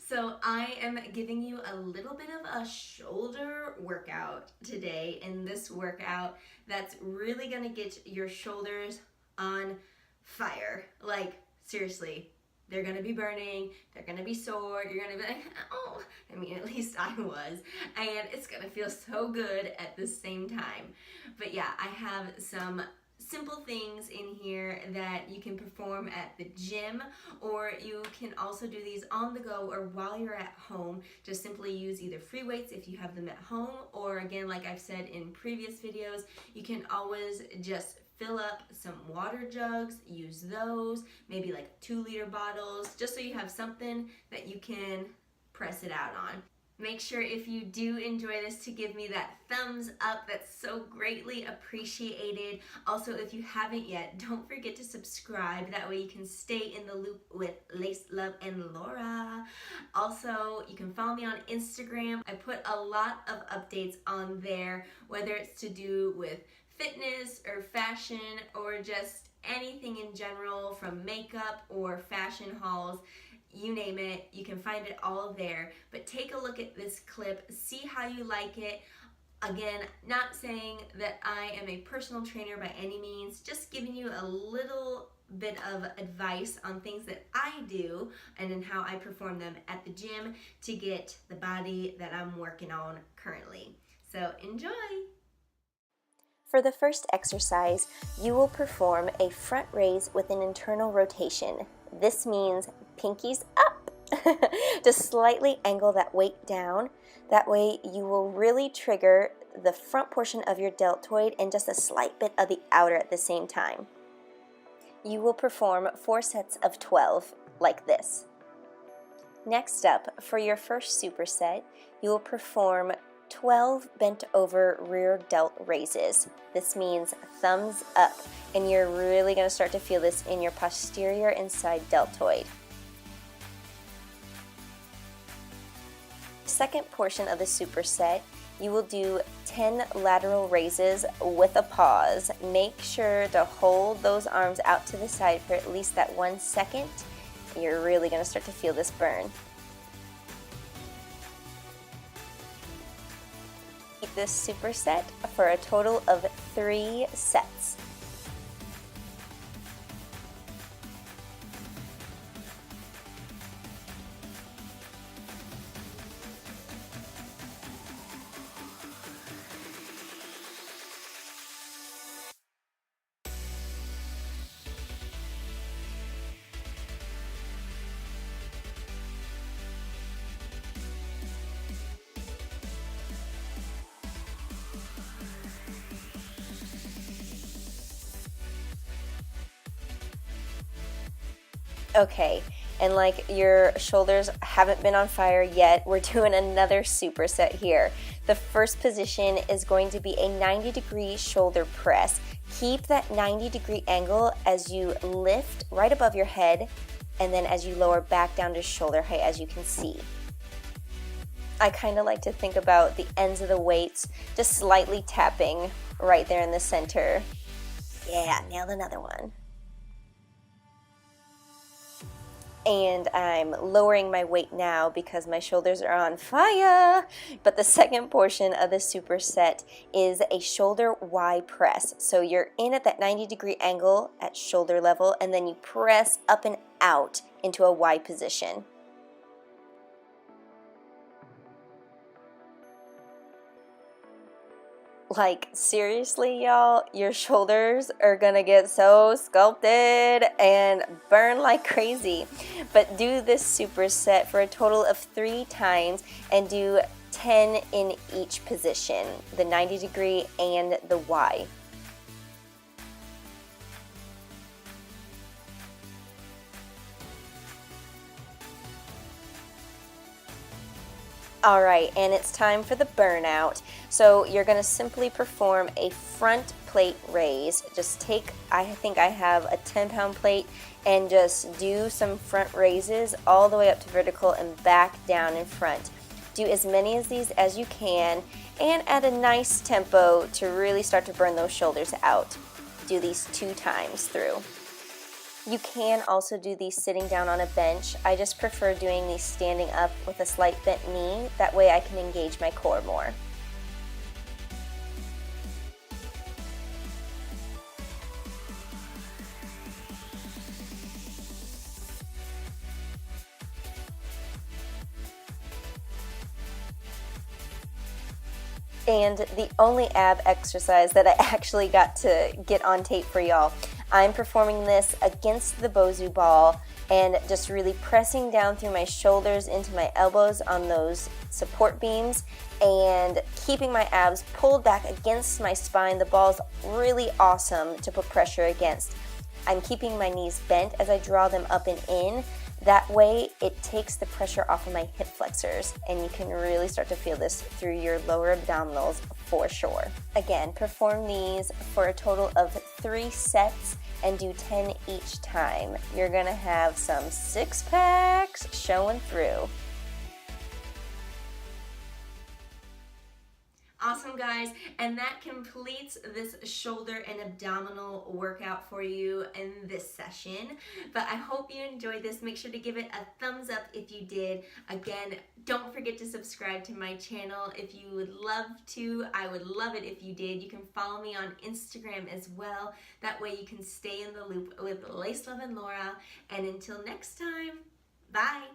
So I am giving you a little bit of a shoulder workout today in this workout that's really gonna get your shoulders on fire. Like, seriously, they're gonna be burning, they're gonna be sore, you're gonna be like, oh, I mean, at least I was, and it's gonna feel so good at the same time. But yeah, I have some simple things in here that you can perform at the gym, or you can also do these on the go or while you're at home. Just simply use either free weights if you have them at home, or again, like I've said in previous videos, you can always just fill up some water jugs, use those, maybe like 2-liter bottles, just so you have something that you can press it out on. Make sure if you do enjoy this to give me that thumbs up. That's so greatly appreciated. Also, if you haven't yet, don't forget to subscribe. That way you can stay in the loop with Lace, Love, and Laura. Also, you can follow me on Instagram. I put a lot of updates on there, whether it's to do with fitness or fashion or just anything in general, from makeup or fashion hauls. You name it, you can find it all there. But take a look at this clip, see how you like it. Again, not saying that I am a personal trainer by any means, just giving you a little bit of advice on things that I do and then how I perform them at the gym to get the body that I'm working on currently. So enjoy! For the first exercise, you will perform a front raise with an internal rotation. This means pinkies up. Just slightly angle that weight down. That way you will really trigger the front portion of your deltoid and just a slight bit of the outer at the same time. You will perform 4 sets of 12 like this. Next up, for your first superset, you will perform 12 bent over rear delt raises. This means thumbs up, and you're really going to start to feel this in your posterior inside deltoid. Second portion of the superset, you will do 10 lateral raises with a pause. Make sure to hold those arms out to the side for at least that 1 second. You're really going to start to feel this burn. This superset for a total of 3 sets. Okay, and like your shoulders haven't been on fire yet, we're doing another superset here. The first position is going to be a 90-degree shoulder press. Keep that 90-degree angle as you lift right above your head, and then as you lower back down to shoulder height, as you can see. I kind of like to think about the ends of the weights just slightly tapping right there in the center. Yeah, nailed another one. And I'm lowering my weight now because my shoulders are on fire. But the second portion of the superset is a shoulder Y press. So you're in at that 90-degree angle at shoulder level, and then you press up and out into a Y position. Like, seriously, y'all, your shoulders are gonna get so sculpted and burn like crazy. But do this superset for a total of 3 times and do 10 in each position, the 90-degree and the Y. All right, and it's time for the burnout. So you're going to simply perform a front plate raise. Just take, I think I have a 10-pound plate, and just do some front raises all the way up to vertical and back down in front. Do as many of these as you can, and at a nice tempo to really start to burn those shoulders out. Do these 2 times through. You can also do these sitting down on a bench. I just prefer doing these standing up with a slight bent knee. That way I can engage my core more. And the only ab exercise that I actually got to get on tape for y'all, I'm performing this against the Bosuball and just really pressing down through my shoulders into my elbows on those support beams and keeping my abs pulled back against my spine. The ball's really awesome to put pressure against. I'm keeping my knees bent as I draw them up and in. That way, it takes the pressure off of my hip flexors, and you can really start to feel this through your lower abdominals for sure. Again, perform these for a total of 3 sets and do 10 each time. You're gonna have some six packs showing through. Awesome, guys, and that completes this shoulder and abdominal workout for you in this session. But I hope you enjoyed this. Make sure to give it a thumbs up if you did. Again, don't forget to subscribe to my channel if you would love to. I would love it if you did. You can follow me on Instagram as well. That way you can stay in the loop with Lace Love and Laura. And until next time, bye.